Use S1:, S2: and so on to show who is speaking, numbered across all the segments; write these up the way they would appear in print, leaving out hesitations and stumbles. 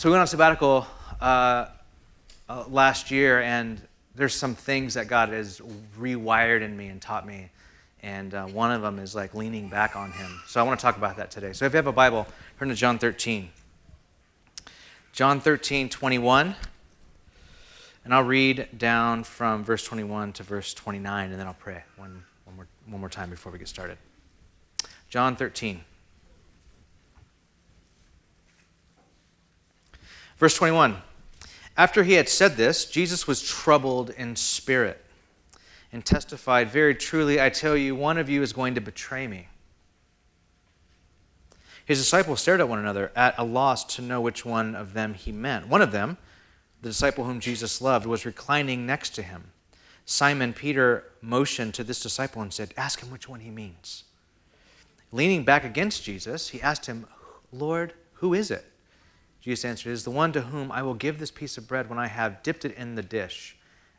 S1: So we went on sabbatical last year, and there's some things that God has rewired in me and taught me. And one of them is like leaning back on him. So I want to talk about that today. So if you have a Bible, turn to John 13. John 13:21. And I'll read down from verse 21 to verse 29, and then I'll pray one more time before we get started. John 13. Verse 21. After he had said this, Jesus was troubled in spirit and testified, "Very truly, I tell you, one of you is going to betray me." His disciples stared at one another, at a loss to know which one of them he meant. One of them, the disciple whom Jesus loved, was reclining next to him. Simon Peter motioned to this disciple and said, "Ask him which one he means." Leaning back against Jesus, he asked him, "Lord, who is it?" Jesus answered, "It is the one to whom I will give this piece of bread when I have dipped it in the dish."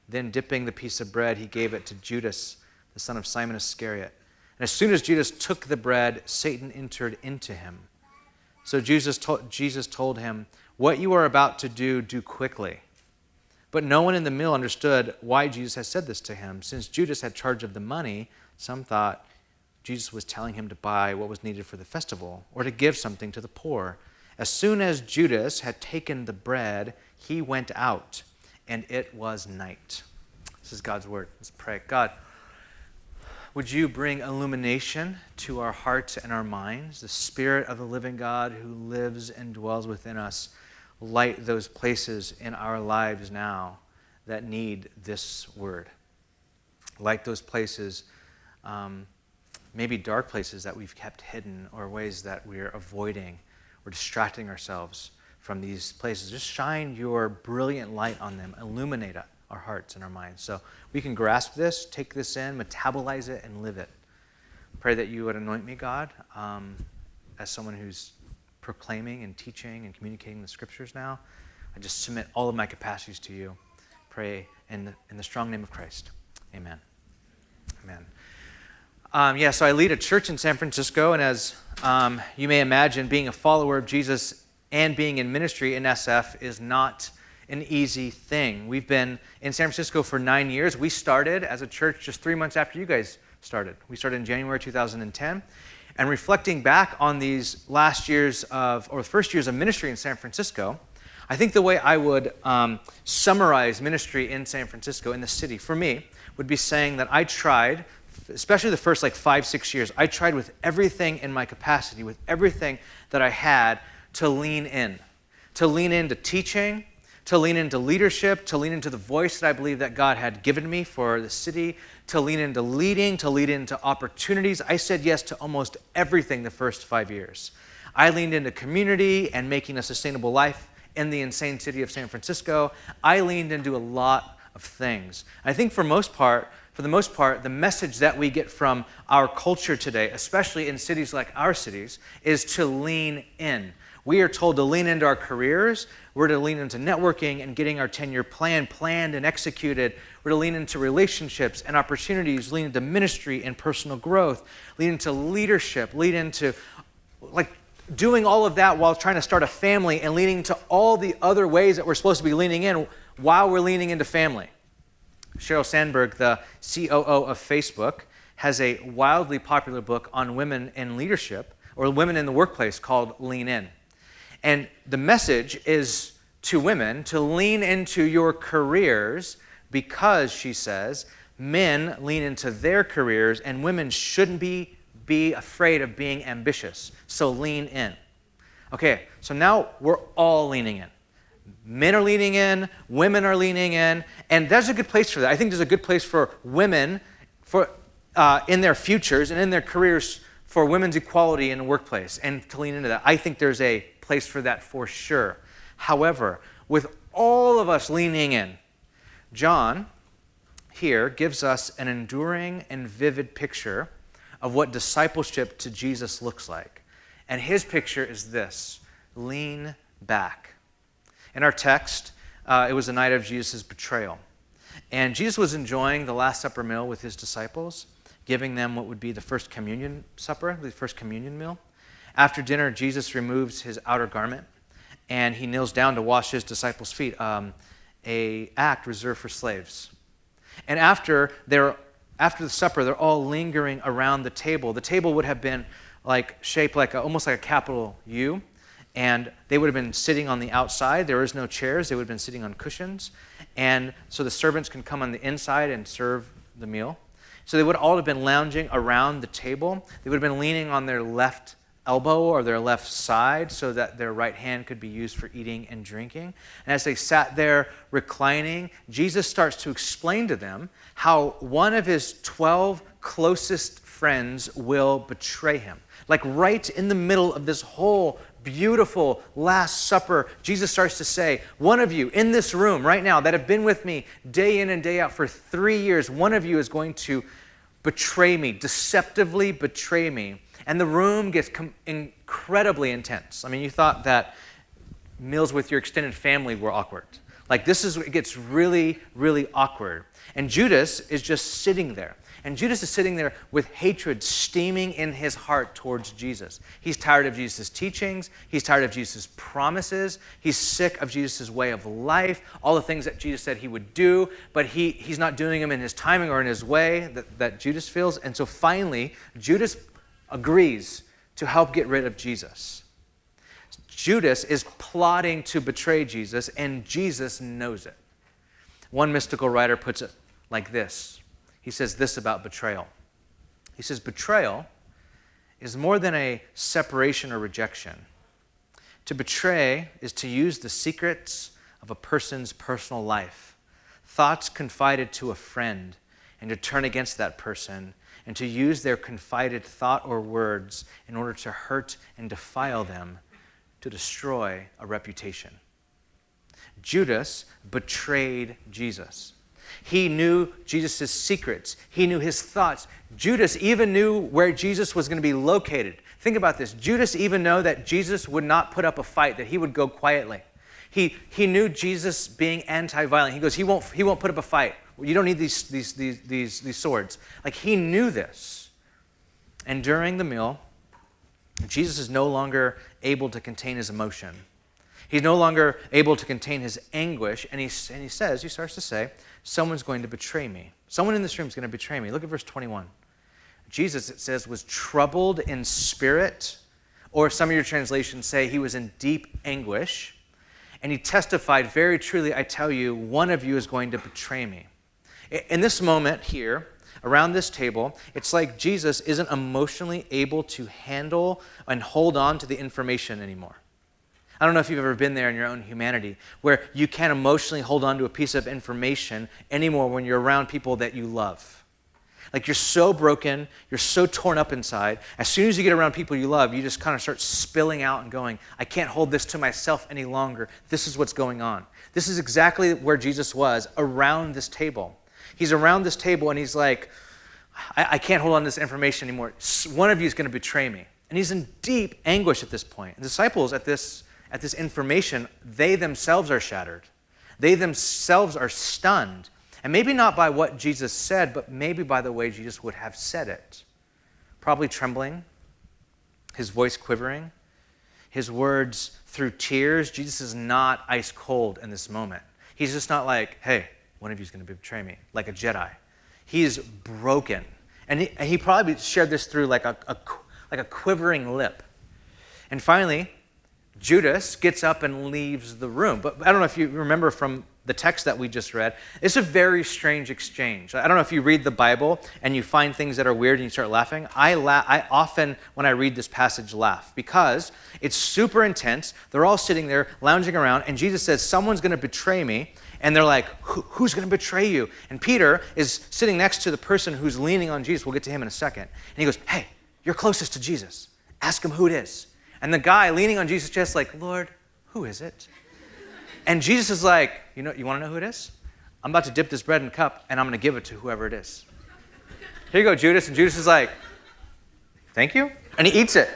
S1: Then dipping the piece of bread, he gave it to Judas, the son of Simon Iscariot. And as soon as Judas took the bread, Satan entered into him. So Jesus told him, "What you are about to do, do quickly." But no one in the meal understood why Jesus had said this to him. Since Judas had charge of the money, some thought Jesus was telling him to buy what was needed for the festival or to give something to the poor. As soon as Judas had taken the bread, he went out, and it was night. This is God's word. Let's pray. God, would you bring illumination to our hearts and our minds? The Spirit of the living God who lives and dwells within us, light those places in our lives now that need this word. Light those places, maybe dark places that we've kept hidden or ways that we're avoiding or distracting ourselves from these places. Just shine your brilliant light on them. Illuminate our hearts and our minds so we can grasp this, take this in, metabolize it, and live it. Pray that you would anoint me, God, as someone who's proclaiming and teaching and communicating the scriptures now. I just submit all of my capacities to you. Pray in the strong name of Christ. Amen. Amen. So I lead a church in San Francisco, and as you may imagine, being a follower of Jesus and being in ministry in SF is not an easy thing. We've been in San Francisco for 9 years. We started as a church just 3 months after you guys started. We started in January 2010. And reflecting back on these first years of ministry in San Francisco, I think the way I would summarize ministry in San Francisco, in the city, for me, would be saying that I tried, especially the first 5-6 years, I tried with everything in my capacity, with everything that I had, to lean into teaching, to lean into leadership, to lean into the voice that I believe that God had given me for the city, to lean into leading, to lead into opportunities. I said yes to almost everything the first 5 years. I leaned into community and making a sustainable life in the insane city of San Francisco. I leaned into a lot of things. I think for the most part, the message that we get from our culture today, especially in cities like our cities, is to lean in. We are told to lean into our careers. We're to lean into networking and getting our 10-year plan planned and executed. We're to lean into relationships and opportunities, lean into ministry and personal growth, lean into leadership, lean into doing all of that while trying to start a family and leaning to all the other ways that we're supposed to be leaning in while we're leaning into family. Sheryl Sandberg, the COO of Facebook, has a wildly popular book on women in leadership or women in the workplace called Lean In. And the message is to women to lean into your careers because, she says, men lean into their careers and women shouldn't be afraid of being ambitious. So lean in. Okay, so now we're all leaning in. Men are leaning in, women are leaning in, and there's a good place for that. I think there's a good place for women in their futures and in their careers for women's equality in the workplace and to lean into that. I think there's a place for that for sure. However, with all of us leaning in, John here gives us an enduring and vivid picture of what discipleship to Jesus looks like. And his picture is this: lean back. In our text, it was the night of Jesus' betrayal. And Jesus was enjoying the Last Supper meal with his disciples, giving them what would be the first communion supper, the first communion meal. After dinner, Jesus removes his outer garment and he kneels down to wash his disciples' feet, a act reserved for slaves. And after the supper, they're all lingering around the table. The table would have been shaped almost like a capital U, and they would have been sitting on the outside. There was no chairs. They would have been sitting on cushions. And so the servants can come on the inside and serve the meal. So they would all have been lounging around the table. They would have been leaning on their left elbow or their left side so that their right hand could be used for eating and drinking. And as they sat there reclining, Jesus starts to explain to them how one of his 12 closest friends will betray him. Right in the middle of this whole beautiful Last Supper, Jesus starts to say, one of you in this room right now that have been with me day in and day out for 3 years, one of you is going to betray me, deceptively betray me. And the room gets incredibly intense. I mean, you thought that meals with your extended family were awkward. It gets really, really awkward. And Judas is just sitting there. And Judas is sitting there with hatred steaming in his heart towards Jesus. He's tired of Jesus' teachings. He's tired of Jesus' promises. He's sick of Jesus' way of life, all the things that Jesus said he would do, but he's not doing them in his timing or in his way that Judas feels. And so finally, Judas agrees to help get rid of Jesus. Judas is plotting to betray Jesus, and Jesus knows it. One mystical writer puts it like this. He says this about betrayal. He says, betrayal is more than a separation or rejection. To betray is to use the secrets of a person's personal life, thoughts confided to a friend, and to turn against that person, and to use their confided thought or words in order to hurt and defile them, to destroy a reputation. Judas betrayed Jesus. He knew Jesus' secrets. He knew his thoughts. Judas even knew where Jesus was going to be located. Think about this. Judas even knew that Jesus would not put up a fight, that he would go quietly. He knew Jesus being anti-violent. He goes, he won't put up a fight. You don't need these swords. He knew this. And during the meal, Jesus is no longer able to contain his emotion. He's no longer able to contain his anguish, and he starts to say, someone's going to betray me. Someone in this room is going to betray me. Look at verse 21. Jesus, it says, was troubled in spirit, or some of your translations say he was in deep anguish, and he testified, very truly, I tell you, one of you is going to betray me. In this moment here, around this table, it's like Jesus isn't emotionally able to handle and hold on to the information anymore. I don't know if you've ever been there in your own humanity, where you can't emotionally hold on to a piece of information anymore when you're around people that you love. You're so broken, you're so torn up inside. As soon as you get around people you love, you just kind of start spilling out and going, I can't hold this to myself any longer. This is what's going on. This is exactly where Jesus was, around this table. He's around this table and he's like, I can't hold on to this information anymore. One of you is going to betray me. And he's in deep anguish at this point. And the disciples at this information, they themselves are shattered. They themselves are stunned. And maybe not by what Jesus said, but maybe by the way Jesus would have said it. Probably trembling, his voice quivering, his words through tears. Jesus is not ice cold in this moment. He's just not like, hey, one of you is going to betray me, like a Jedi. He is broken. And he probably shared this through like a quivering lip. And finally, Judas gets up and leaves the room. But I don't know if you remember from the text that we just read, it's a very strange exchange. I don't know if you read the Bible and you find things that are weird and you start laughing. I often, when I read this passage, laugh because it's super intense. They're all sitting there lounging around, and Jesus says, someone's going to betray me. And they're like, who's going to betray you? And Peter is sitting next to the person who's leaning on Jesus. We'll get to him in a second. And he goes, hey, you're closest to Jesus. Ask him who it is. And the guy leaning on Jesus' chest like, Lord, who is it? And Jesus is like, you want to know who it is? I'm about to dip this bread in a cup, and I'm going to give it to whoever it is. Here you go, Judas. And Judas is like, thank you. And he eats it.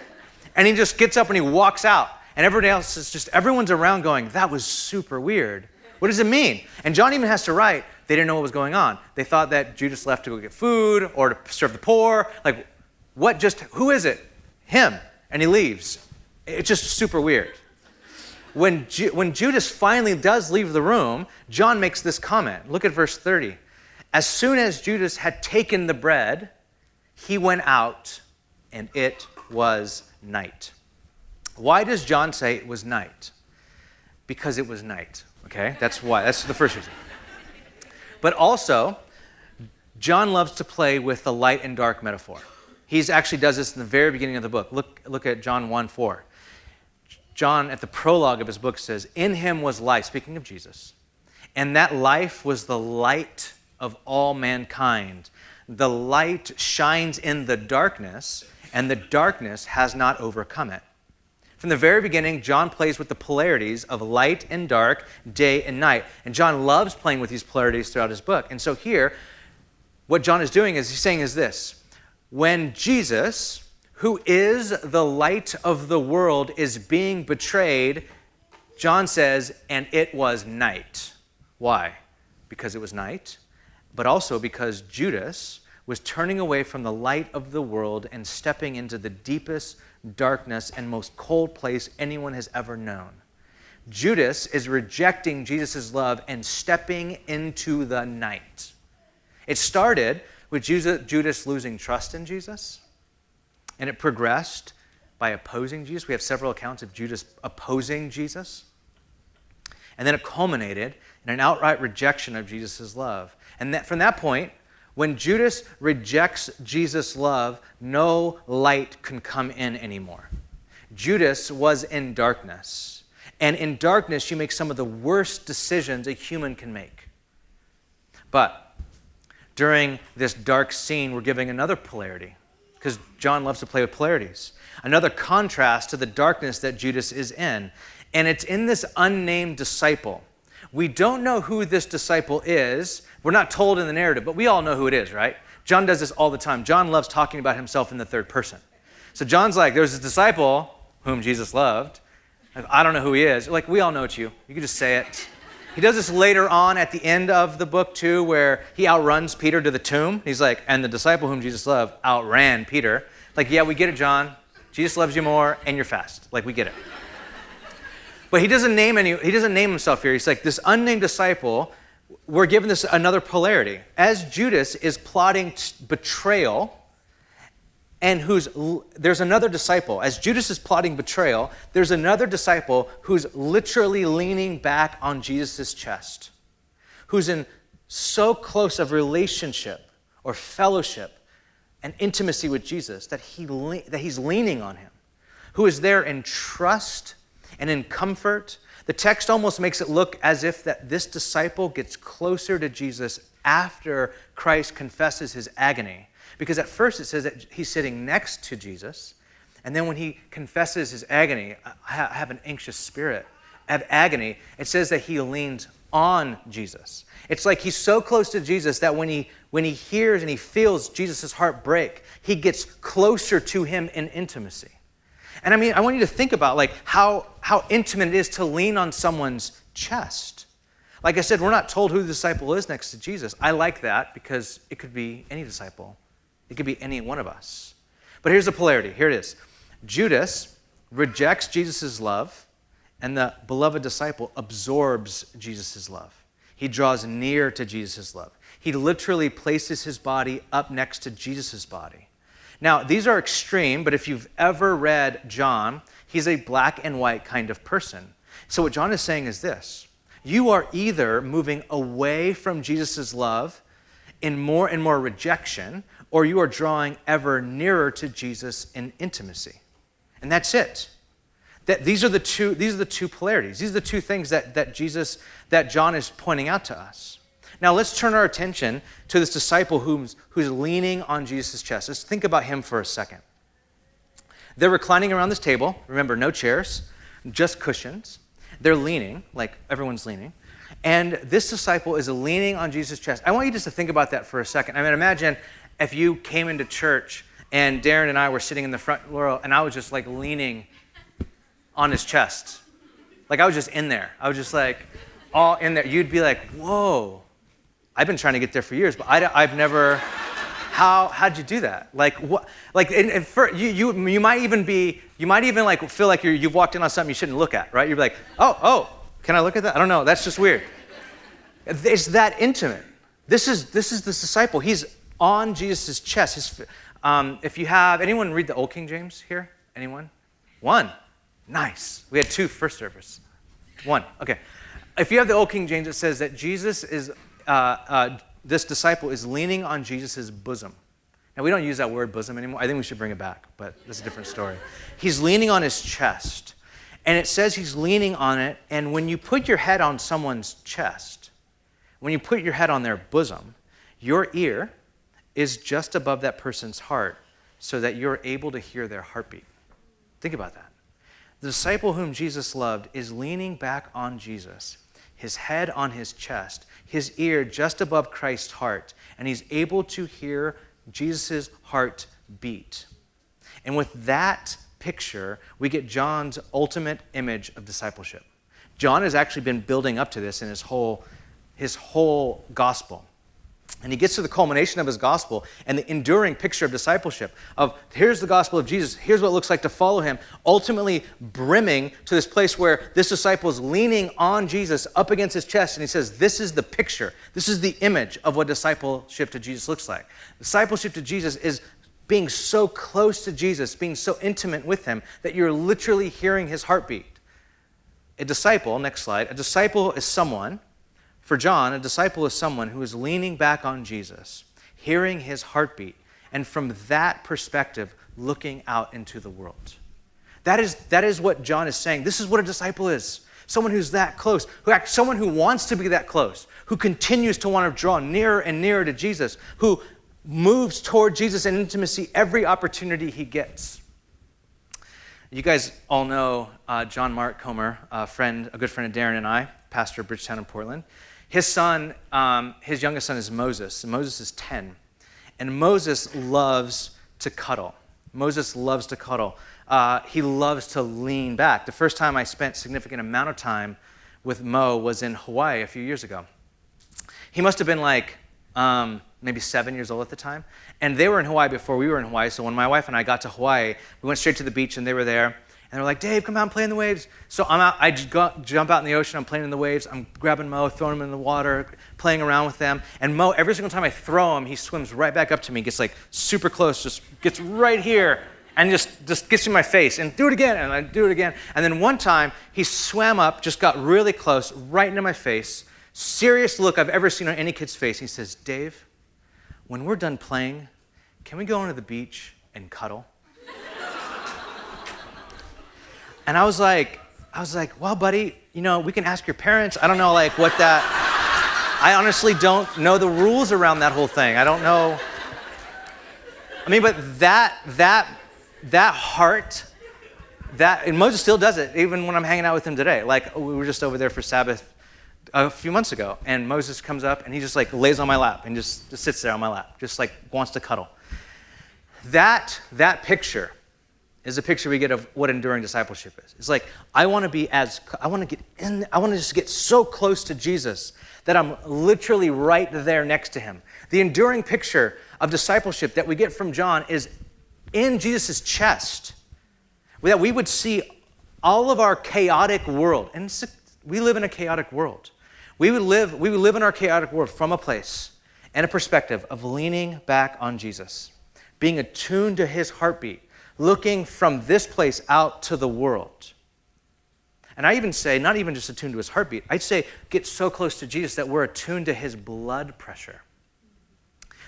S1: And he just gets up and he walks out. And everyone's around going, that was super weird. What does it mean? And John even has to write, they didn't know what was going on. They thought that Judas left to go get food or to serve the poor. Who is it? Him. And he leaves. It's just super weird. when Judas finally does leave the room, John makes this comment. Look at verse 30. As soon as Judas had taken the bread, he went out, and it was night. Why does John say it was night? Because it was night, okay? That's why. That's the first reason. But also, John loves to play with the light and dark metaphor. He actually does this in the very beginning of the book. Look at John 1:4. John, at the prologue of his book, says, "In him was life," speaking of Jesus, "and that life was the light of all mankind. The light shines in the darkness, and the darkness has not overcome it." From the very beginning, John plays with the polarities of light and dark, day and night. And John loves playing with these polarities throughout his book. And so here, what John is doing is he's saying is this: when Jesus, who is the light of the world, is being betrayed, John says, and it was night. Why? Because it was night, but also because Judas was turning away from the light of the world and stepping into the deepest darkness and most cold place anyone has ever known. Judas is rejecting Jesus' love and stepping into the night. It started with Judas losing trust in Jesus, and it progressed by opposing Jesus. We have several accounts of Judas opposing Jesus. And then it culminated in an outright rejection of Jesus' love. And from that point, when Judas rejects Jesus' love, no light can come in anymore. Judas was in darkness. And in darkness, you make some of the worst decisions a human can make. But during this dark scene, we're giving another polarity, because John loves to play with polarities. Another contrast to the darkness that Judas is in. And it's in this unnamed disciple. We don't know who this disciple is. We're not told in the narrative, but we all know who it is, right? John does this all the time. John loves talking about himself in the third person. So John's like, there's this disciple whom Jesus loved. I don't know who he is. Like, we all know it's you. You can just say it. He does this later on at the end of the book, too, where he outruns Peter to the tomb. He's like, and the disciple whom Jesus loved outran Peter. Like, yeah, we get it, John. Jesus loves you more, and you're fast. Like, we get it. But he doesn't name himself here. He's like, this unnamed disciple, we're given this another polarity. As Judas is plotting betrayal, and there's another disciple. As Judas is plotting betrayal, there's another disciple who's literally leaning back on Jesus' chest, who's in so close of relationship or fellowship and intimacy with Jesus that he's leaning on him, who is there in trust and in comfort. The text almost makes it look as if that this disciple gets closer to Jesus after Christ confesses his agony. Because at first it says that he's sitting next to Jesus, and then when he confesses his agony, I have an anxious spirit, I have agony, it says that he leans on Jesus. It's like he's so close to Jesus that when he hears and he feels Jesus' heart break, he gets closer to him in intimacy. And I mean, I want you to think about like how intimate it is to lean on someone's chest. Like I said, we're not told who the disciple is next to Jesus. I like that because it could be any disciple. It could be any one of us. But here's the polarity. Here it is. Judas rejects Jesus' love, and the beloved disciple absorbs Jesus' love. He draws near to Jesus' love. He literally places his body up next to Jesus' body. Now, these are extreme, but if you've ever read John, he's a black and white kind of person. So what John is saying is this: you are either moving away from Jesus' love in more and more rejection, or you are drawing ever nearer to Jesus in intimacy. And that's it. These are the two polarities. These are the two things that John is pointing out to us. Now let's turn our attention to this disciple who's leaning on Jesus' chest. Let's think about him for a second. They're reclining around this table. Remember, no chairs, just cushions. They're leaning, like everyone's leaning. And this disciple is leaning on Jesus' chest. I want you just to think about that for a second. I mean, imagine if you came into church and Darren and I were sitting in the front row and I was just like leaning on his chest. Like I was just in there. I was just like all in there. You'd be like, whoa. I've been trying to get there for years, but I've never how'd you do that? Like what? Like you might even like feel like you've walked in on something you shouldn't look at, right? You're like, oh, can I look at that? I don't know. That's just weird. It's that intimate. This is this disciple. He's on Jesus' chest. If you have anyone read the Old King James here, anyone? One. Nice. We had two first service. One. Okay. If you have the Old King James, it says that Jesus is, this disciple is leaning on Jesus' bosom. Now, we don't use that word bosom anymore. I think we should bring it back, but that's a different story. He's leaning on his chest, and it says he's leaning on it, and when you put your head on someone's chest, when you put your head on their bosom, your ear is just above that person's heart so that you're able to hear their heartbeat. Think about that. The disciple whom Jesus loved is leaning back on Jesus, his head on his chest, his ear just above Christ's heart, and he's able to hear Jesus' heart beat. And with that picture, we get John's ultimate image of discipleship. John has actually been building up to this in his whole gospel. And he gets to the culmination of his gospel and the enduring picture of discipleship of here's the gospel of Jesus, here's what it looks like to follow him, ultimately brimming to this place where this disciple is leaning on Jesus up against his chest, and he says, this is the picture, this is the image of what discipleship to Jesus looks like. Discipleship to Jesus is being so close to Jesus, being so intimate with him that you're literally hearing his heartbeat. A disciple, next slide, a disciple is someone. For John, a disciple is someone who is leaning back on Jesus, hearing his heartbeat, and from that perspective, looking out into the world. That is what John is saying. This is what a disciple is. Someone who's that close, someone who wants to be that close, who continues to want to draw nearer and nearer to Jesus, who moves toward Jesus in intimacy every opportunity he gets. You guys all know John Mark Comer, a good friend of Darren and I, pastor of Bridgetown in Portland. His son, his youngest son is Moses, and Moses is 10. And Moses loves to cuddle. Moses loves to cuddle. He loves to lean back. The first time I spent a significant amount of time with Mo was in Hawaii a few years ago. He must have been like maybe 7 years old at the time. And they were in Hawaii before we were in Hawaii. So when my wife and I got to Hawaii, we went straight to the beach and they were there. And they were like, Dave, come out and play in the waves. So I'm out, I just jump out in the ocean, I'm playing in the waves, I'm grabbing Mo, throwing him in the water, playing around with them. And Mo, every single time I throw him, he swims right back up to me, gets like super close, just gets right here, and just gets in my face, and do it again, and I do it again. And then one time, he swam up, just got really close, right into my face. Serious look I've ever seen on any kid's face. He says, Dave, when we're done playing, can we go onto the beach and cuddle? And I was like, well, buddy, we can ask your parents. I don't know, like, what that, I honestly don't know the rules around that whole thing. I don't know. I mean, but that heart, and Moses still does it, even when I'm hanging out with him today. Like, we were just over there for Sabbath a few months ago, and Moses comes up, and he just, like, lays on my lap, and just sits there on my lap, just, like, wants to cuddle. That picture is a picture we get of what enduring discipleship is. It's like, I want to just get so close to Jesus that I'm literally right there next to him. The enduring picture of discipleship that we get from John is in Jesus' chest, that we would see all of our chaotic world. And we live in a chaotic world. We would live in our chaotic world from a place and a perspective of leaning back on Jesus, being attuned to his heartbeat, looking from this place out to the world. And I even say, not even just attuned to his heartbeat, I'd say get so close to Jesus that we're attuned to his blood pressure.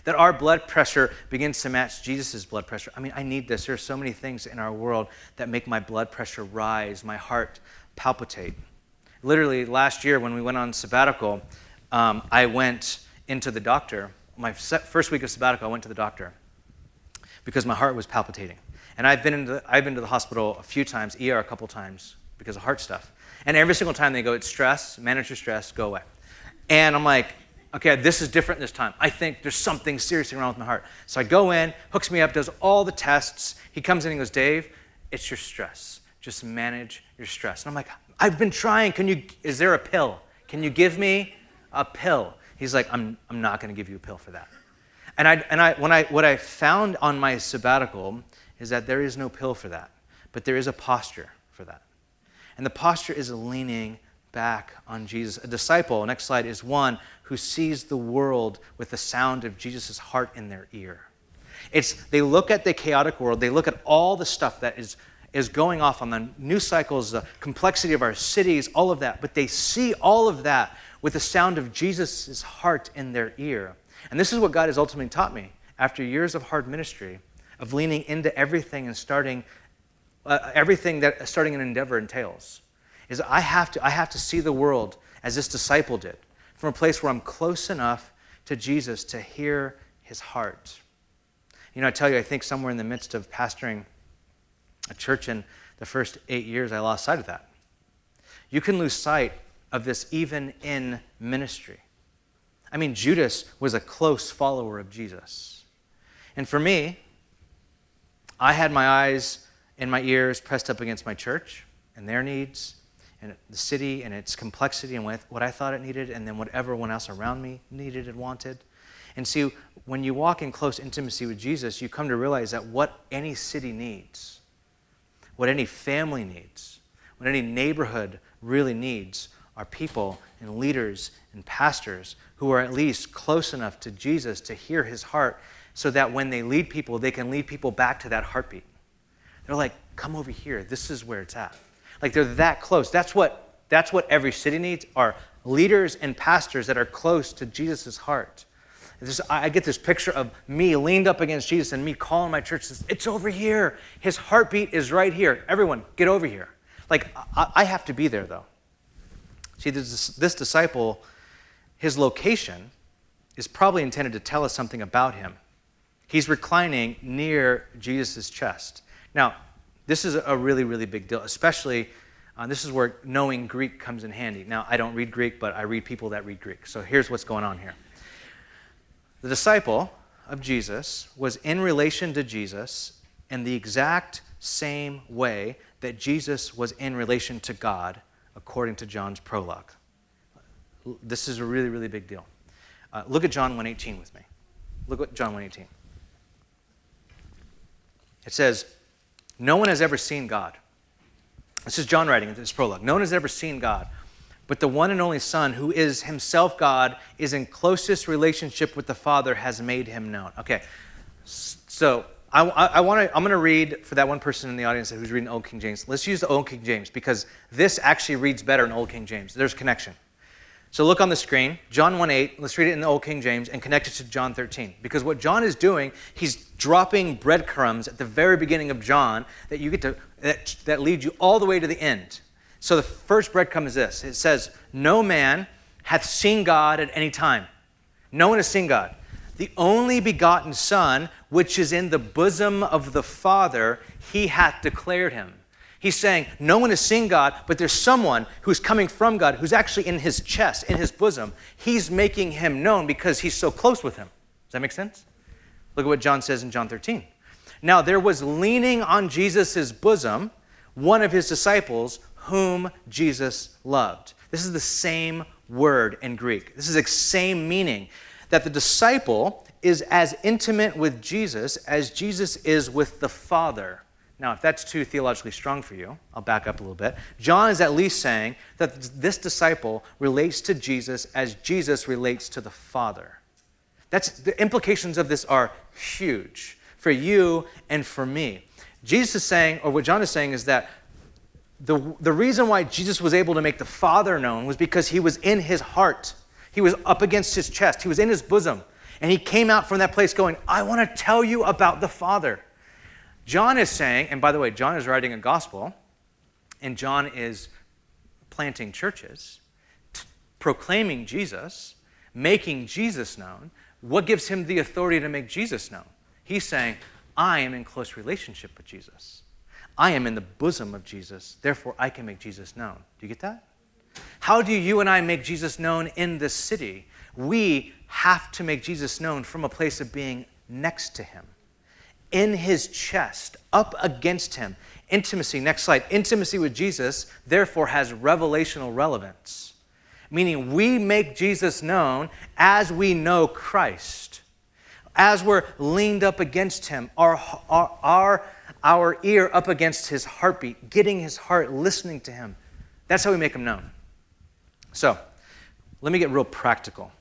S1: That our blood pressure begins to match Jesus' blood pressure. I mean, I need this. There are so many things in our world that make my blood pressure rise, my heart palpitate. Literally, last year when we went on sabbatical, I went into the doctor. My first week of sabbatical, I went to the doctor because my heart was palpitating. And I've been to the hospital a few times, ER a couple times, because of heart stuff. And every single time they go, it's stress, manage your stress, go away. And I'm like, okay, this is different this time. I think there's something seriously wrong with my heart. So I go in, hooks me up, does all the tests. He comes in and goes, Dave, it's your stress. Just manage your stress. And I'm like, I've been trying. Is there a pill? Can you give me a pill? He's like, I'm not going to give you a pill for that. What I found on my sabbatical is that there is no pill for that, but there is a posture for that. And the posture is leaning back on Jesus. A disciple, next slide, is one who sees the world with the sound of Jesus' heart in their ear. They look at the chaotic world, they look at all the stuff that is going off on the news cycles, the complexity of our cities, all of that, but they see all of that with the sound of Jesus' heart in their ear. And this is what God has ultimately taught me after years of hard ministry, of leaning into everything and starting everything that starting an endeavor entails, is I have to see the world as this disciple did, from a place where I'm close enough to Jesus to hear his heart. You know, I tell you, I think somewhere in the midst of pastoring a church in the first 8 years, I lost sight of that. You can lose sight of this even in ministry. I mean, Judas was a close follower of Jesus. And for me, I had my eyes and my ears pressed up against my church and their needs and the city and its complexity and what I thought it needed, and then what everyone else around me needed and wanted. And see, when you walk in close intimacy with Jesus, you come to realize that what any city needs, what any family needs, what any neighborhood really needs are people and leaders and pastors who are at least close enough to Jesus to hear his heart, so that when they lead people, they can lead people back to that heartbeat. They're like, come over here. This is where it's at. Like, they're that close. That's what every city needs, are leaders and pastors that are close to Jesus' heart. I get this picture of me leaned up against Jesus and me calling my church, it's over here. His heartbeat is right here. Everyone, get over here. Like, I have to be there, though. See, this disciple, his location is probably intended to tell us something about him. He's reclining near Jesus' chest. Now, this is a really, really big deal, especially this is where knowing Greek comes in handy. Now, I don't read Greek, but I read people that read Greek. So here's what's going on here. The disciple of Jesus was in relation to Jesus in the exact same way that Jesus was in relation to God, according to John's prologue. This is a really, really big deal. Look at John 1:18 with me. Look at John 1:18. It says, no one has ever seen God. This is John writing in this prologue. No one has ever seen God, but the one and only Son, who is himself God, is in closest relationship with the Father, has made him known. Okay, so I'm going to read for that one person in the audience who's reading Old King James. Let's use the Old King James, because this actually reads better in Old King James. There's a connection. So look on the screen, John 1:8, let's read it in the Old King James and connect it to John 13. Because what John is doing, he's dropping breadcrumbs at the very beginning of John that you get to that lead you all the way to the end. So the first breadcrumb is this. It says, no man hath seen God at any time. No one has seen God. The only begotten Son, which is in the bosom of the Father, he hath declared him. He's saying, no one has seen God, but there's someone who's coming from God, who's actually in his chest, in his bosom. He's making him known because he's so close with him. Does that make sense? Look at what John says in John 13. Now there was leaning on Jesus' bosom one of his disciples whom Jesus loved. This is the same word in Greek. This is the same meaning, that the disciple is as intimate with Jesus as Jesus is with the Father. Now, if that's too theologically strong for you, I'll back up a little bit. John is at least saying that this disciple relates to Jesus as Jesus relates to the Father. The implications of this are huge for you and for me. Jesus is saying, or what John is saying, is that the reason why Jesus was able to make the Father known was because he was in his heart. He was up against his chest. He was in his bosom. And he came out from that place going, I want to tell you about the Father. John is saying, and by the way, John is writing a gospel, and John is planting churches, proclaiming Jesus, making Jesus known. What gives him the authority to make Jesus known? He's saying, I am in close relationship with Jesus. I am in the bosom of Jesus, therefore I can make Jesus known. Do you get that? How do you and I make Jesus known in this city? We have to make Jesus known from a place of being next to him, in his chest, up against him. Intimacy, next slide. Intimacy with Jesus, therefore, has revelational relevance, meaning we make Jesus known as we know Christ. as we're leaned up against him, our ear up against his heartbeat, getting his heart, listening to him. That's how we make him known. So, let me get real practical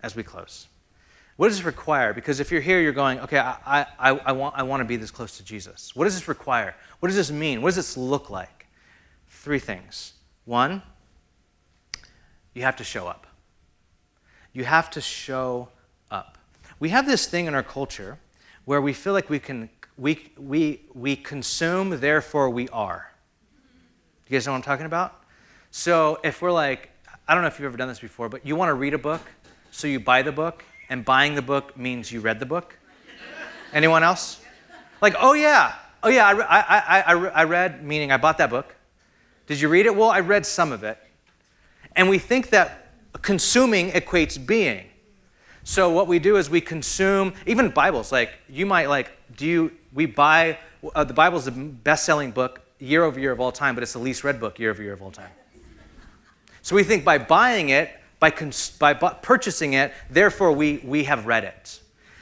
S1: as we close. What does this require? Because if you're here, you're going, okay, I want to be this close to Jesus. What does this require? What does this mean? What does this look like? 3 things. 1, you have to show up. You have to show up. We have this thing in our culture where we feel like we consume, therefore we are. You guys know what I'm talking about? So if we're like, I don't know if you've ever done this before, but you want to read a book, so you buy the book, and buying the book means you read the book. Anyone else? Like, I read, meaning I bought that book. Did you read it? Well, I read some of it. And we think that consuming equates being. So what we do is we consume, even Bibles, like you might like, we buy, the Bible's the best-selling book year over year of all time, but it's the least read book year over year of all time. So we think by buying it, by purchasing it, therefore we have read it.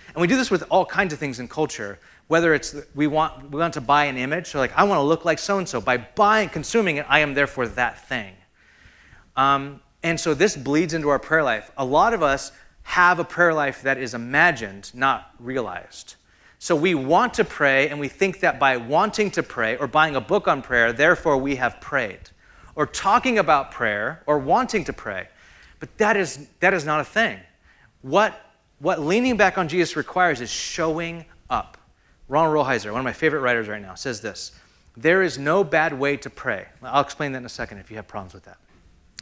S1: And we do this with all kinds of things in culture, whether it's we want to buy an image, so like I want to look like so-and-so. By consuming it, I am therefore that thing. And so this bleeds into our prayer life. A lot of us have a prayer life that is imagined, not realized. So we want to pray, and we think that by wanting to pray or buying a book on prayer, therefore we have prayed. Or talking about prayer or wanting to pray. But that is not a thing. What leaning back on Jesus requires is showing up. Ronald Rolheiser, one of my favorite writers right now, says this: there is no bad way to pray. I'll explain that in a second if you have problems with that.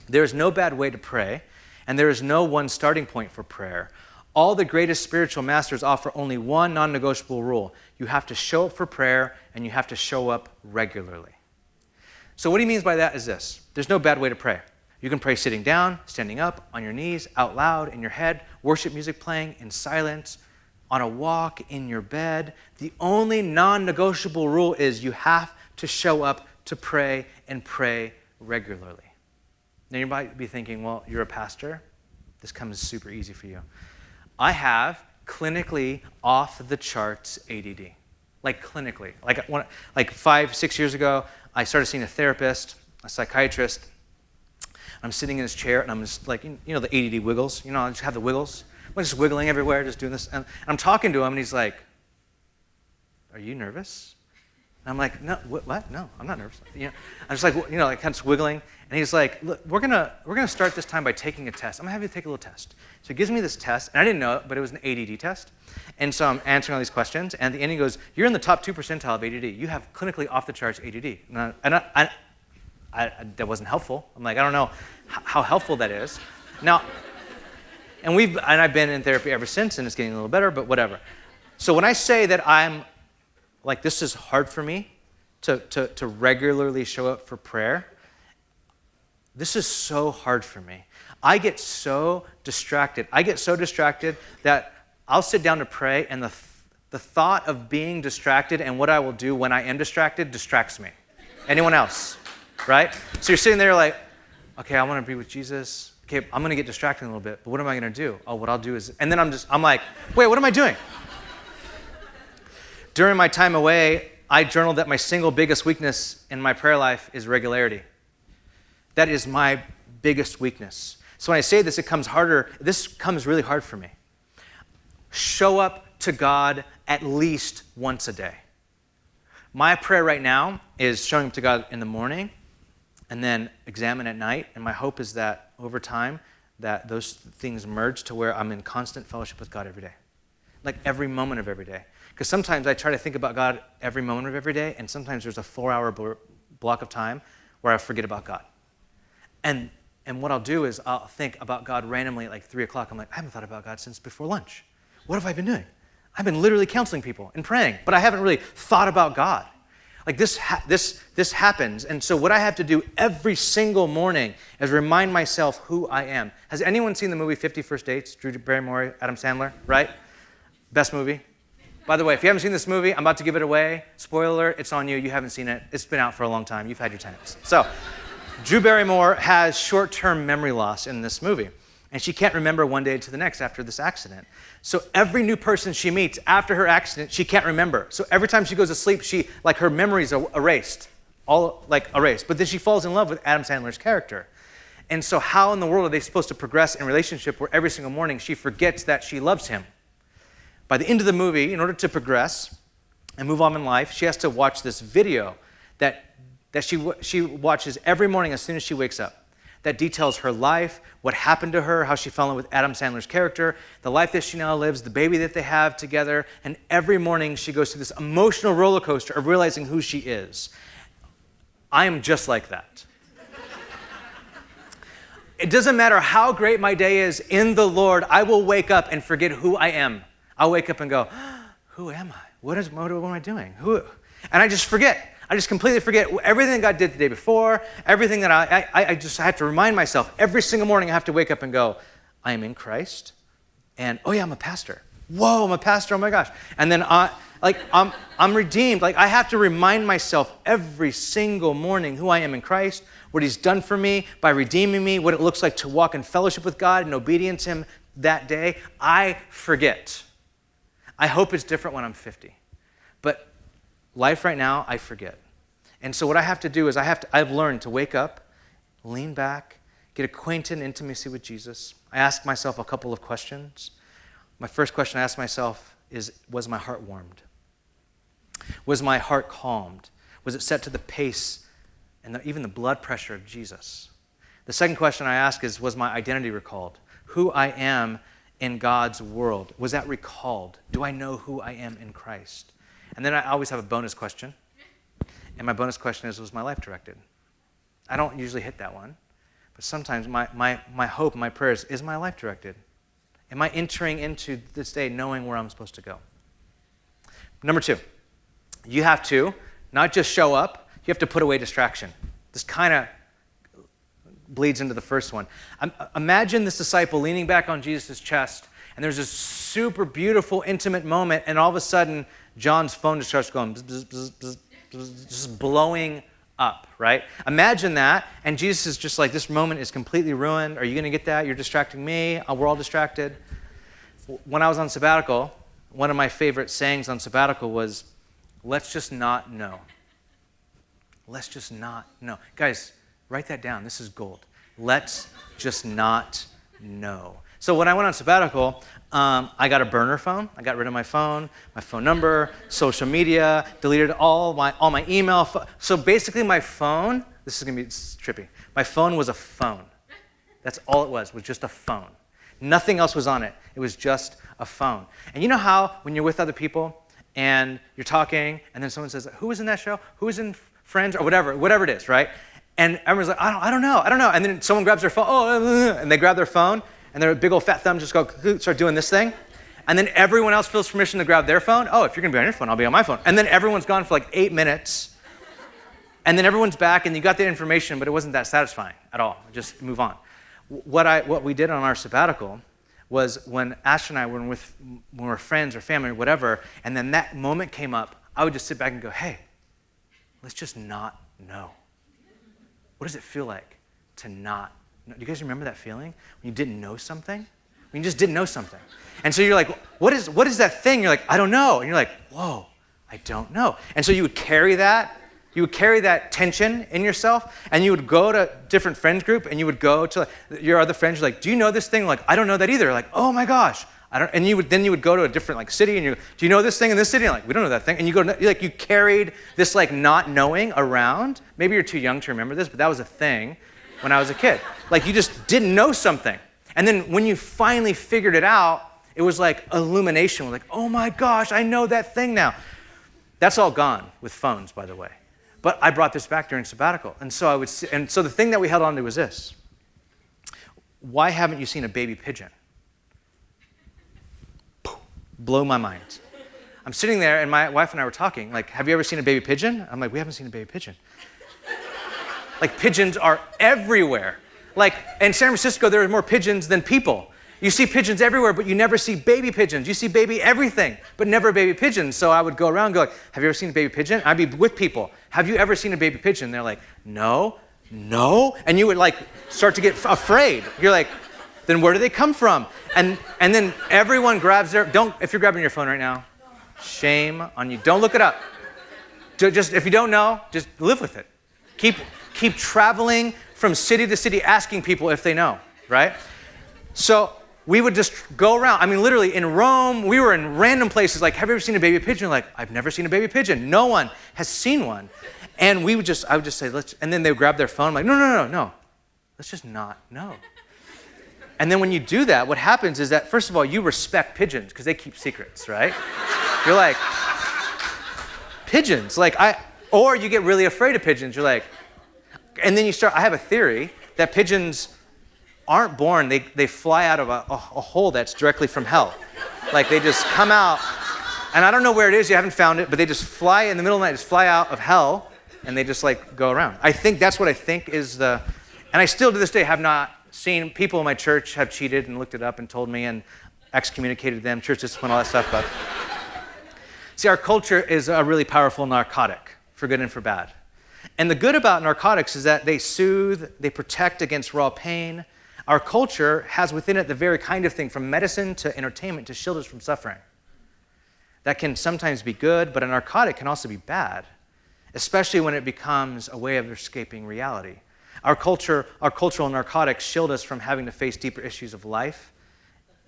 S1: There is no bad way to pray, and there is no one starting point for prayer. All the greatest spiritual masters offer only one non-negotiable rule. You have to show up for prayer, and you have to show up regularly. So what he means by that is this: there's no bad way to pray. You can pray sitting down, standing up, on your knees, out loud, in your head, worship music playing, in silence, on a walk, in your bed. The only non-negotiable rule is you have to show up to pray and pray regularly. Now you might be thinking, well, you're a pastor. This comes super easy for you. I have clinically off the charts ADD. Like clinically. Like 5-6 years ago, I started seeing a therapist, a psychiatrist. I'm sitting in his chair, and I'm just like, the ADD wiggles. I just have the wiggles. I'm just wiggling everywhere, just doing this. And I'm talking to him, and he's like, are you nervous? And I'm like, no, what? No, I'm not nervous. I'm just like, like kind of wiggling. And he's like, look, we're gonna start this time by taking a test. I'm gonna have you take a little test. So he gives me this test, and I didn't know it, but it was an ADD test. And so I'm answering all these questions, and at the end he goes, you're in the top 2 percentile of ADD. You have clinically off the charts ADD. And that wasn't helpful. I'm like, I don't know how helpful that is. Now, and I've been in therapy ever since, and it's getting a little better, but whatever. So when I say that I'm like, this is hard for me to regularly show up for prayer, this is so hard for me. I get so distracted. That I'll sit down to pray, and the thought of being distracted and what I will do when I am distracted distracts me. Anyone else? Right? So you're sitting there like, okay, I want to be with Jesus. Okay, I'm going to get distracted a little bit, but what am I going to do? Oh, what I'll do is, and then I'm like, wait, what am I doing? During my time away, I journaled that my single biggest weakness in my prayer life is regularity. That is my biggest weakness. So when I say this, this comes really hard for me. Show up to God at least once a day. My prayer right now is showing up to God in the morning and then examine at night. And my hope is that over time, that those things merge to where I'm in constant fellowship with God every day. Like every moment of every day. Because sometimes I try to think about God every moment of every day, and sometimes there's a 4-hour block of time where I forget about God. And what I'll do is I'll think about God randomly at like 3 o'clock. I'm like, I haven't thought about God since before lunch. What have I been doing? I've been literally counseling people and praying, but I haven't really thought about God. Like this happens, and so what I have to do every single morning is remind myself who I am. Has anyone seen the movie 50 First Dates? Drew Barrymore, Adam Sandler, right? Best movie. By the way, if you haven't seen this movie, I'm about to give it away. Spoiler alert, it's on you. You haven't seen it. It's been out for a long time. You've had your chance. So, Drew Barrymore has short-term memory loss in this movie. And she can't remember one day to the next after this accident. So every new person she meets after her accident, she can't remember. So every time she goes to sleep, her memories are erased, all erased. But then she falls in love with Adam Sandler's character. And so how in the world are they supposed to progress in a relationship where every single morning she forgets that she loves him? By the end of the movie, in order to progress and move on in life, she has to watch this video that she watches every morning as soon as she wakes up, that details her life, what happened to her, how she fell in with Adam Sandler's character, the life that she now lives, the baby that they have together, and every morning she goes through this emotional roller coaster of realizing who she is. I am just like that. It doesn't matter how great my day is in the Lord, I will wake up and forget who I am. I'll wake up and go, who am I? What am I doing? And I just forget. I just completely forget everything that God did the day before, everything that I have to remind myself. Every single morning I have to wake up and go, I am in Christ, and oh yeah, I'm a pastor. Whoa, I'm a pastor, oh my gosh. And then I'm redeemed. I have to remind myself every single morning who I am in Christ, what he's done for me by redeeming me, what it looks like to walk in fellowship with God and obedience to him that day. I forget. I hope it's different when I'm 50. But life right now, I forget. And so what I have to do is I've learned to wake up, lean back, get acquainted in intimacy with Jesus. I ask myself a couple of questions. My first question I ask myself is, was my heart warmed? Was my heart calmed? Was it set to the pace and even the blood pressure of Jesus? The second question I ask is, was my identity recalled? Who I am in God's world, was that recalled? Do I know who I am in Christ? And then I always have a bonus question. And my bonus question is, was my life directed? I don't usually hit that one. But sometimes my hope, my prayers, is my life directed? Am I entering into this day knowing where I'm supposed to go? Number 2, you have to not just show up, you have to put away distraction. This kind of bleeds into the first one. Imagine this disciple leaning back on Jesus' chest, and there's this super beautiful, intimate moment, and all of a sudden, John's phone just starts going, bzz, bzz, bzz, bzz, just blowing up, right? Imagine that, and Jesus is just like, this moment is completely ruined. Are you going to get that? You're distracting me. We're all distracted. When I was on sabbatical, one of my favorite sayings on sabbatical was, let's just not know. Let's just not know. Guys, write that down. This is gold. Let's just not know. So when I went on sabbatical, I got a burner phone. I got rid of my phone number, social media, deleted all my email. So basically my phone, this is going to be trippy. My phone was a phone. That's all it was just a phone. Nothing else was on it. It was just a phone. And you know how when you're with other people and you're talking and then someone says, who was in that show? Who was in Friends? Or whatever it is, right? And everyone's like, I don't know. And then someone grabs their phone, and they grab their phone, and their big old fat thumb just start doing this thing. And then everyone else feels permission to grab their phone. Oh, if you're going to be on your phone, I'll be on my phone. And then everyone's gone for 8 minutes. And then everyone's back, and you got the information, but it wasn't that satisfying at all. Just move on. What we did on our sabbatical was when Ash and I when we were friends or family or whatever, and then that moment came up, I would just sit back and go, hey, let's just not know. What does it feel like to not know? Do you guys remember that feeling when you didn't know something? When you just didn't know something. And so you're like, what is that thing? You're like, I don't know. And you're like, whoa, I don't know. And so you would carry that tension in yourself, and you would go to different friends group, and you would go to your other friends. You're like, do you know this thing? Like, I don't know that either. Like, oh my gosh. And you would go to a different city, and do you know this thing in this city? And we don't know that thing. And you carried this not knowing around. Maybe you're too young to remember this, but that was a thing when I was a kid. You just didn't know something. And then when you finally figured it out, it was like illumination. We're oh my gosh, I know that thing now. That's all gone with phones, by the way. But I brought this back during sabbatical. And so the thing that we held on to was this. Why haven't you seen a baby pigeon? Blow my mind. I'm sitting there, and my wife and I were talking, have you ever seen a baby pigeon? I'm like, we haven't seen a baby pigeon. Pigeons are everywhere. In San Francisco, there are more pigeons than people. You see pigeons everywhere, but you never see baby pigeons. You see baby everything, but never baby pigeons. So I would go around and go, have you ever seen a baby pigeon? I'd be with people. Have you ever seen a baby pigeon? They're like, no. And you would start to get afraid. You're like, then where do they come from? And then everyone grabs if you're grabbing your phone right now, shame on you. Don't look it up. Just if you don't know, just live with it. Keep traveling from city to city asking people if they know, right? So we would just go around. I mean, literally in Rome, we were in random places like, have you ever seen a baby pigeon? Like, I've never seen a baby pigeon. No one has seen one. And I would just say, and then they would grab their phone. I'm like, no. Let's just not know. And then when you do that, what happens is that, first of all, you respect pigeons because they keep secrets, right? You're like, pigeons, or you get really afraid of pigeons. You're like, and then I have a theory that pigeons aren't born, they fly out of a hole that's directly from hell. Like they just come out, and I don't know where it is, you haven't found it, but they just fly in the middle of the night, just fly out of hell, and they just go around. I think that's what I think is and I still to this day have not seen, people in my church have cheated and looked it up and told me and excommunicated them, church discipline, all that stuff, but see, our culture is a really powerful narcotic, for good and for bad. And the good about narcotics is that they soothe, they protect against raw pain. Our culture has within it the very kind of thing, from medicine to entertainment to shield us from suffering. That can sometimes be good, but a narcotic can also be bad, especially when it becomes a way of escaping reality. Our cultural narcotics shield us from having to face deeper issues of life,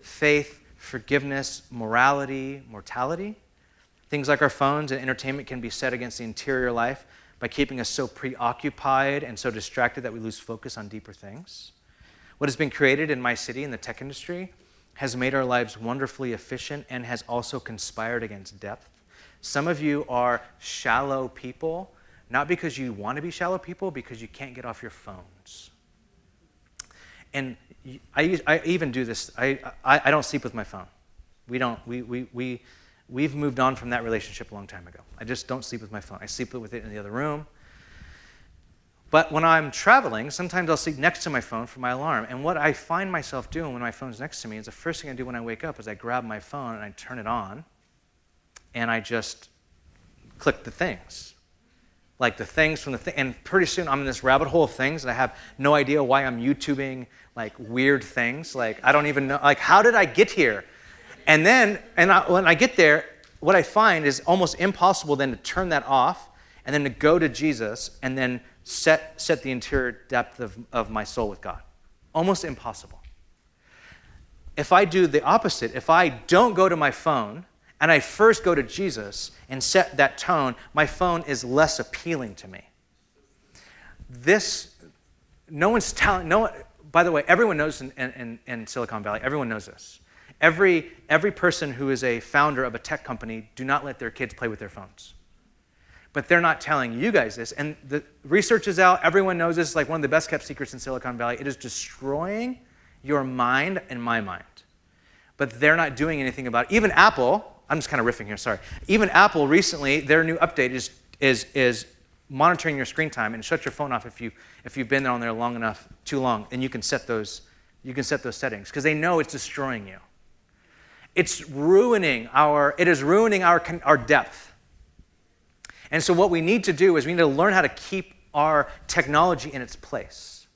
S1: faith, forgiveness, morality, mortality. Things like our phones and entertainment can be set against the interior life by keeping us so preoccupied and so distracted that we lose focus on deeper things. What has been created in my city in the tech industry has made our lives wonderfully efficient and has also conspired against depth. Some of you are shallow people, not because you want to be shallow people, because you can't get off your phones. And I even do this. I don't sleep with my phone. We've moved on from that relationship a long time ago. I just don't sleep with my phone. I sleep with it in the other room. But when I'm traveling, sometimes I'll sleep next to my phone for my alarm. And what I find myself doing when my phone's next to me is the first thing I do when I wake up is I grab my phone and I turn it on and I just click the things. Like the things from the thing. And pretty soon I'm in this rabbit hole of things and I have no idea why I'm YouTubing weird things. I don't even know, how did I get here? And then, when I get there, what I find is almost impossible then to turn that off and then to go to Jesus and then set the interior depth of my soul with God. Almost impossible. If I do the opposite, if I don't go to my phone and I first go to Jesus and set that tone, my phone is less appealing to me. By the way, everyone knows in Silicon Valley, everyone knows this. Every person who is a founder of a tech company do not let their kids play with their phones. But they're not telling you guys this. And the research is out. Everyone knows this. It's one of the best kept secrets in Silicon Valley. It is destroying your mind and my mind. But they're not doing anything about it. Even Apple, I'm just kind of riffing here, sorry. Even Apple recently, their new update is monitoring your screen time and shut your phone off if you've been on there too long, and you can set those settings because they know it's destroying you. It is ruining our depth. And so what we need to do is we need to learn how to keep our technology in its place.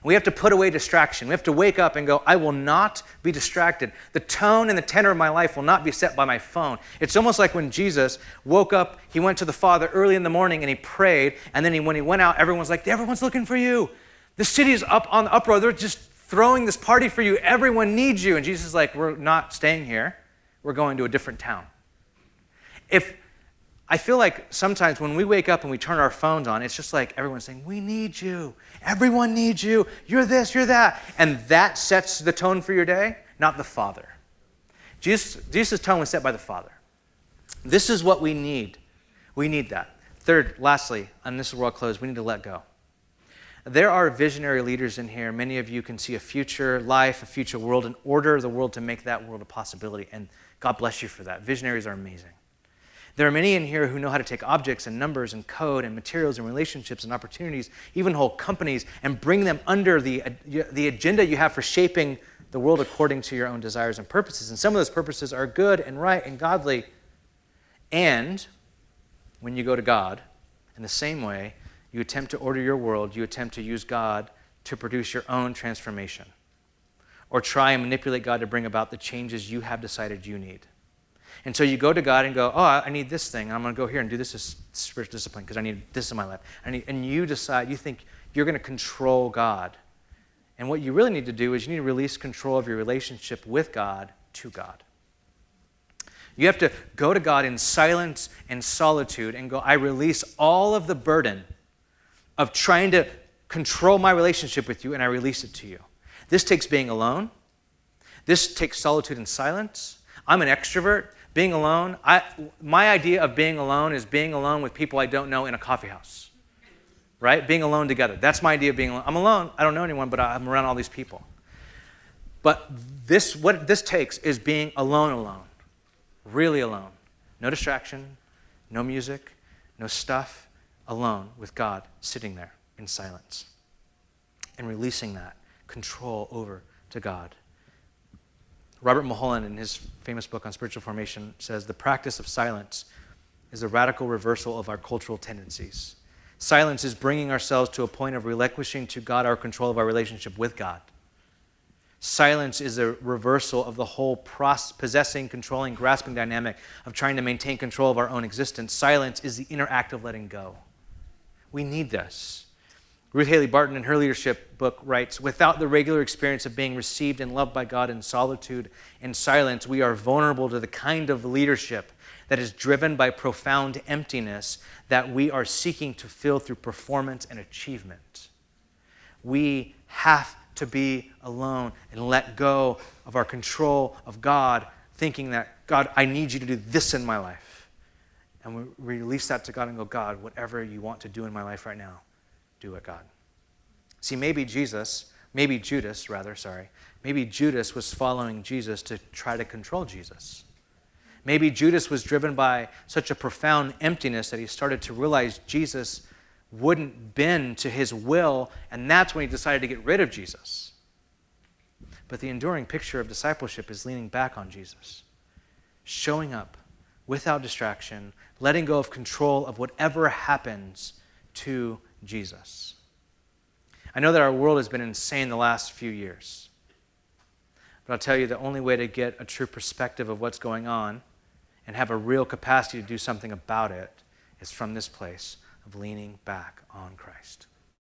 S1: We have to put away distraction. We have to wake up and go, I will not be distracted. The tone and the tenor of my life will not be set by my phone. It's almost like when Jesus woke up, he went to the Father early in the morning and he prayed, and then when he went out, everyone's looking for you. The city is up on the uproar. They're just throwing this party for you. Everyone needs you. And Jesus is like, we're not staying here. We're going to a different town. I feel like sometimes when we wake up and we turn our phones on, it's just like everyone's saying, we need you. Everyone needs you. You're this, you're that. And that sets the tone for your day, not the Father. Jesus' tone was set by the Father. This is what we need. We need that. Third, lastly, and this is where I'll close, we need to let go. There are visionary leaders in here. Many of you can see a future life, a future world, and order the world to make that world a possibility. And God bless you for that. Visionaries are amazing. There are many in here who know how to take objects and numbers and code and materials and relationships and opportunities, even whole companies, and bring them under the agenda you have for shaping the world according to your own desires and purposes. And some of those purposes are good and right and godly. And when you go to God, in the same way, you attempt to order your world, you attempt to use God to produce your own transformation. or try and manipulate God to bring about the changes you have decided you need. And so you go to God and go, oh, I need this thing. I'm going to go here and do this as spiritual discipline because I need this in my life. And you decide, you think you're going to control God. And what you really need to do is you need to release control of your relationship with God to God. You have to go to God in silence and solitude and go, I release all of the burden of trying to control my relationship with you, and I release it to you. This takes being alone. This takes solitude and silence. I'm an extrovert. Being alone, my idea of being alone is being alone with people I don't know in a coffee house, right? Being alone together. That's my idea of being alone. I'm alone. I don't know anyone, but I'm around all these people. But what this takes is being alone, really alone. No distraction, no music, no stuff, alone with God, sitting there in silence and releasing that control over to God. Robert Mulholland, in his famous book on spiritual formation, says the practice of silence is a radical reversal of our cultural tendencies. Silence is bringing ourselves to a point of relinquishing to God our control of our relationship with God. Silence is a reversal of the whole possessing, controlling, grasping dynamic of trying to maintain control of our own existence. Silence is the inner act of letting go. We need this. Ruth Haley Barton, in her leadership book, writes, without the regular experience of being received and loved by God in solitude and silence, we are vulnerable to the kind of leadership that is driven by profound emptiness that we are seeking to fill through performance and achievement. We have to be alone and let go of our control of God, thinking that, God, I need you to do this in my life. And we release that to God and go, God, whatever you want to do in my life right now, do it, God. See, maybe Judas was following Jesus to try to control Jesus. Maybe Judas was driven by such a profound emptiness that he started to realize Jesus wouldn't bend to his will, and that's when he decided to get rid of Jesus. But the enduring picture of discipleship is leaning back on Jesus, showing up without distraction, letting go of control of whatever happens to Jesus. I know that our world has been insane the last few years. But I'll tell you, the only way to get a true perspective of what's going on and have a real capacity to do something about it is from this place of leaning back on Christ.